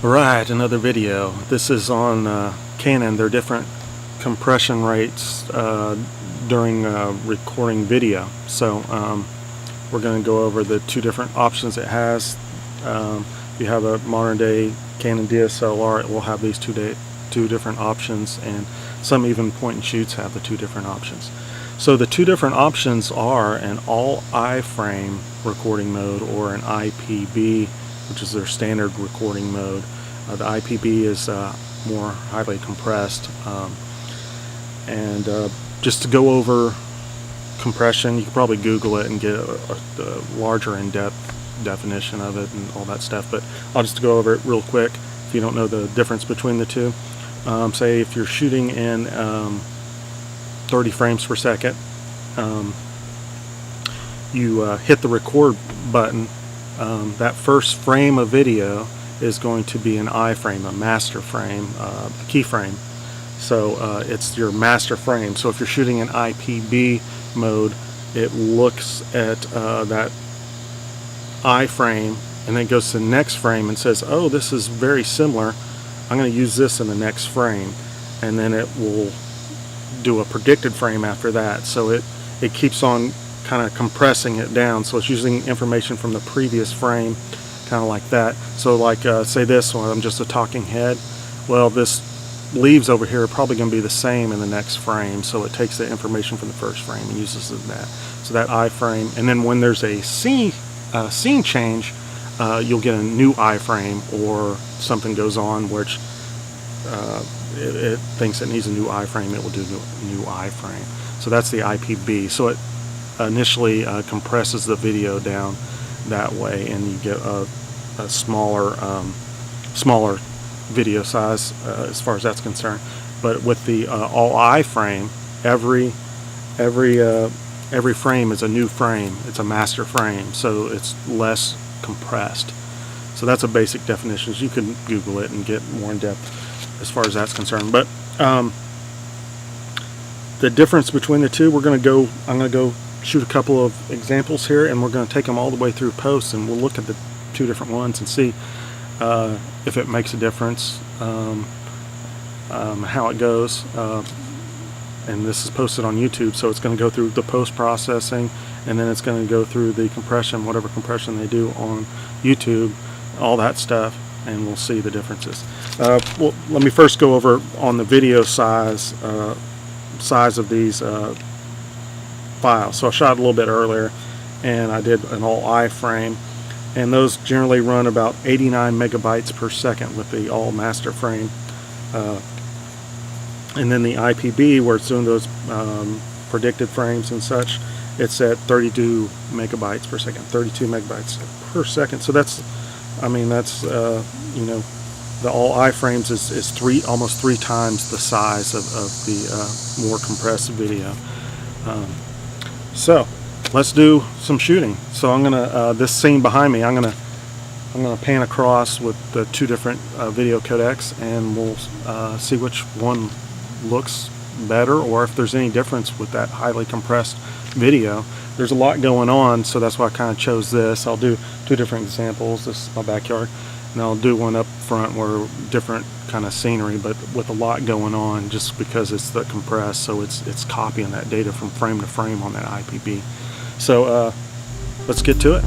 Alright, another video. This is on Canon. There are different compression rates during recording video. So we're going to go over the two different options it has. If you have a modern day Canon DSLR, it will have these two different options, and some even point and shoots have the two different options. So the two different options are an All-I frame recording mode or an IPB, which is their standard recording mode. The IPB is more highly compressed, and just to go over compression, you can probably Google it and get a larger in-depth definition of it and all that stuff, but I'll just go over it real quick if you don't know the difference between the two. Say if you're shooting in 30 frames per second, you hit the record button. That first frame of video is going to be an I frame, a master frame, a keyframe. So it's your master frame. So if you're shooting in IPB mode, it looks at that I frame and then goes to the next frame and says, oh, this is very similar, I'm going to use this in the next frame, and then it will do a predicted frame after that. So it keeps on kind of compressing it down, so it's using information from the previous frame, kind of like that. So like say this one, I'm just a talking head. Well, this leaves over here are probably going to be the same in the next frame, so it takes the information from the first frame and uses it in that. So that I frame, and then when there's a scene change, you'll get a new I frame, or something goes on which it thinks it needs a new I frame, it will do a new I frame. So that's the IPB. So it initially compresses the video down that way, and you get a smaller video size as far as that's concerned. But with the All-I frame, every frame is a new frame. It's a master frame, so it's less compressed. So that's a basic definition. You can Google it and get more in depth as far as that's concerned. But the difference between the two, I'm going to go shoot a couple of examples here, and we're going to take them all the way through post, and we'll look at the two different ones and see if it makes a difference, how it goes. And this is posted on YouTube, so it's going to go through the post processing, and then it's going to go through the compression, whatever compression they do on YouTube, all that stuff, and we'll see the differences. Well, let me first go over on the video size of these files. So I shot a little bit earlier, and I did an All-I frame, and those generally run about 89 megabytes per second with the all master frame. And then the IPB, where it's doing those predicted frames and such, it's at 32 megabytes per second, 32 megabytes per second. So that's, I mean, that's you know, the All-I frames is almost three times the size of the more compressed video. So let's do some shooting. So I'm gonna this scene behind me, I'm gonna pan across with the two different video codecs, and we'll see which one looks better, or if there's any difference with that highly compressed video. There's a lot going on, so that's why I kind of chose this. I'll do two different examples. This is my backyard, and I'll do one up front where different kind of scenery, but with a lot going on, just because it's the compressed, so it's copying that data from frame to frame on that IPB. So let's get to it.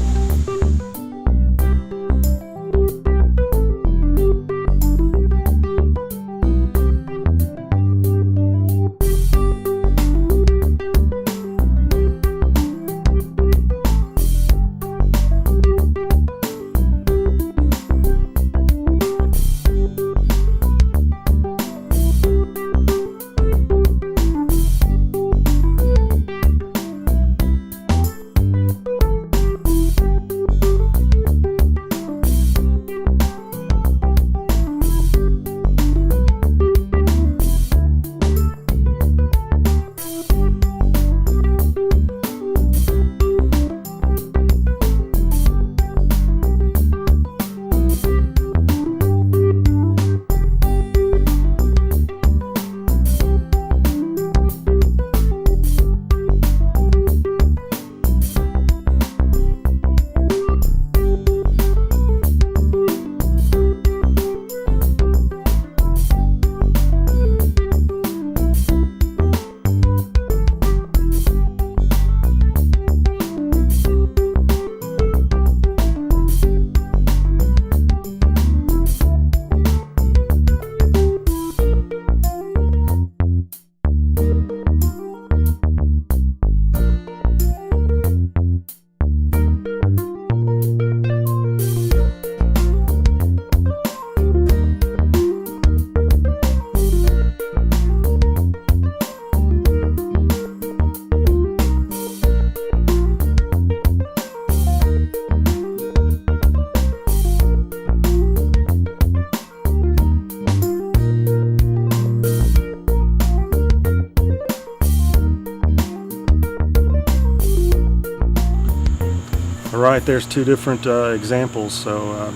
Alright, there's two different examples, so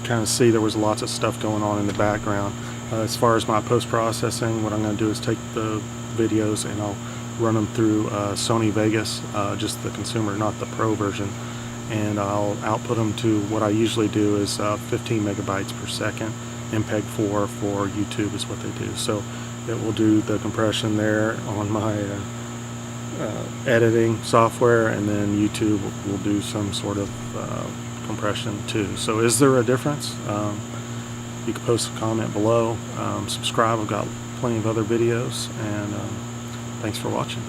kind of see there was lots of stuff going on in the background. As far as my post-processing, what I'm going to do is take the videos and I'll run them through Sony Vegas, just the consumer, not the pro version, and I'll output them to what I usually do is 15 megabytes per second. MPEG-4 for YouTube is what they do. So it will do the compression there on my editing software, and then YouTube will do some sort of compression too. So is there a difference? You can post a comment below. Subscribe. I've got plenty of other videos, and thanks for watching.